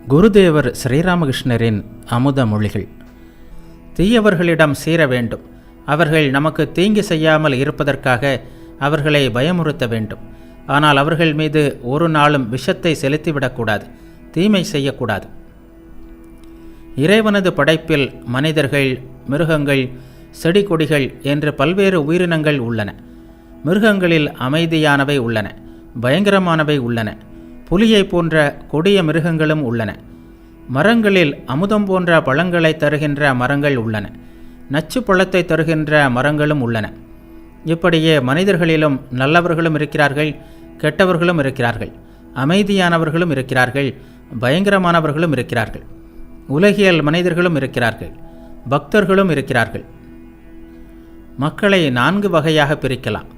குருதேவர் ஸ்ரீராமகிருஷ்ணரின் அமுத மொழிகள். தீயவர்களிடம் சேர வேண்டும். அவர்கள் நமக்கு தீங்கு செய்யாமல் இருப்பதற்காக அவர்களை பயமுறுத்த வேண்டும். ஆனால் அவர்கள் மீது ஒரு நாளும் விஷத்தை செலுத்திவிடக்கூடாது, தீமை செய்யக்கூடாது. இறைவனது படைப்பில் மனிதர்கள், மிருகங்கள், செடி கொடிகள் என்று பல்வேறு உயிரினங்கள் உள்ளன. மிருகங்களில் அமைதியானவை உள்ளன, பயங்கரமானவை உள்ளன. புலியை போன்ற கொடிய மிருகங்களும் உள்ளன. மரங்களில் அமுதம் போன்ற பழங்களை தருகின்ற மரங்கள் உள்ளன. நச்சு பழத்தை தருகின்ற மரங்களும் உள்ளன. இப்படியே மனிதர்களிலும் நல்லவர்களும் இருக்கிறார்கள், கெட்டவர்களும் இருக்கிறார்கள். அமைதியானவர்களும் இருக்கிறார்கள், பயங்கரமானவர்களும் இருக்கிறார்கள். உலகியல் மனிதர்களும் இருக்கிறார்கள், பக்தர்களும் இருக்கிறார்கள். மக்களை 4 வகையாக பிரிக்கலாம்: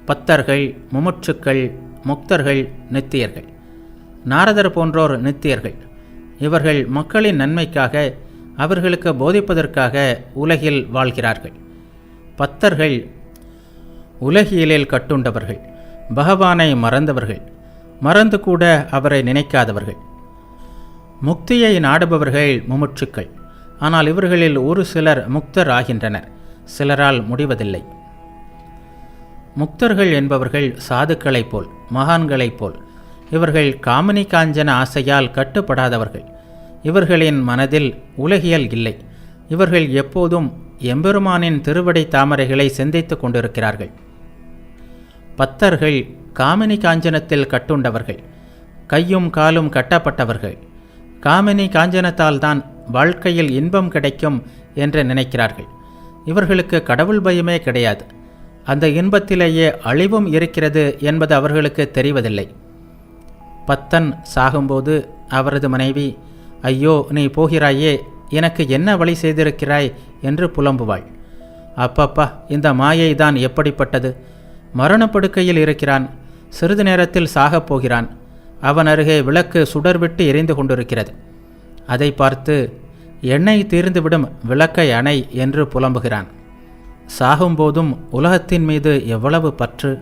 பத்தர்கள், முமுட்சுக்கள், முக்தர்கள், நித்தியர்கள். நாரதர் போன்றோர் நித்தியர்கள். இவர்கள் மக்களின் நன்மைக்காக, அவர்களுக்கு போதிப்பதற்காக உலகில் வாழ்கிறார்கள். பத்தர்கள் உலகியலில் கட்டுண்டவர்கள், பகவானை மறந்தவர்கள், மறந்து கூட அவரை நினைக்காதவர்கள். முக்தியை நாடுபவர்கள் முமுட்சுக்கள். ஆனால் இவர்களில் ஒரு சிலர் முக்தர் ஆகின்றனர், சிலரால் முடிவதில்லை. முக்தர்கள் என்பவர்கள் சாதுக்களைப் போல், மகான்களைப் போல். இவர்கள் காமினி காஞ்சன ஆசையால் கட்டுப்படாதவர்கள். இவர்களின் மனதில் உலகியல் இல்லை. இவர்கள் எப்போதும் எம்பெருமானின் திருவடை தாமரைகளை சிந்தித்து கொண்டிருக்கிறார்கள். பத்தர்கள் காமினி காஞ்சனத்தில் கட்டுண்டவர்கள், கையும் காலும் கட்டப்பட்டவர்கள். காமினி காஞ்சனத்தால் தான் வாழ்க்கையில் இன்பம் கிடைக்கும் என்று நினைக்கிறார்கள். இவர்களுக்கு கடவுள் பயமே கிடையாது. அந்த இன்பத்திலேயே அழிவும் இருக்கிறது என்பது அவர்களுக்கு தெரிவதில்லை. பத்தன் சாகும்போது அவரது மனைவி, ஐயோ நீ போகிறாயே, எனக்கு என்ன வழி செய்திருக்கிறாய் என்று புலம்புவாள். அப்பப்பா, இந்த மாயை தான் எப்படிப்பட்டது! மரணப்படுக்கையில் இருக்கிறான், சிறிது நேரத்தில் சாகப் போகிறான். அவன் அருகே விளக்கு சுடர்விட்டு எரிந்து கொண்டிருக்கிறது. அதை பார்த்து, எண்ணெய் தீர்ந்துவிடும், விளக்கை அணை என்று புலம்புகிறான். சாகும்போதும் உலகத்தின் மீது எவ்வளவு பற்று!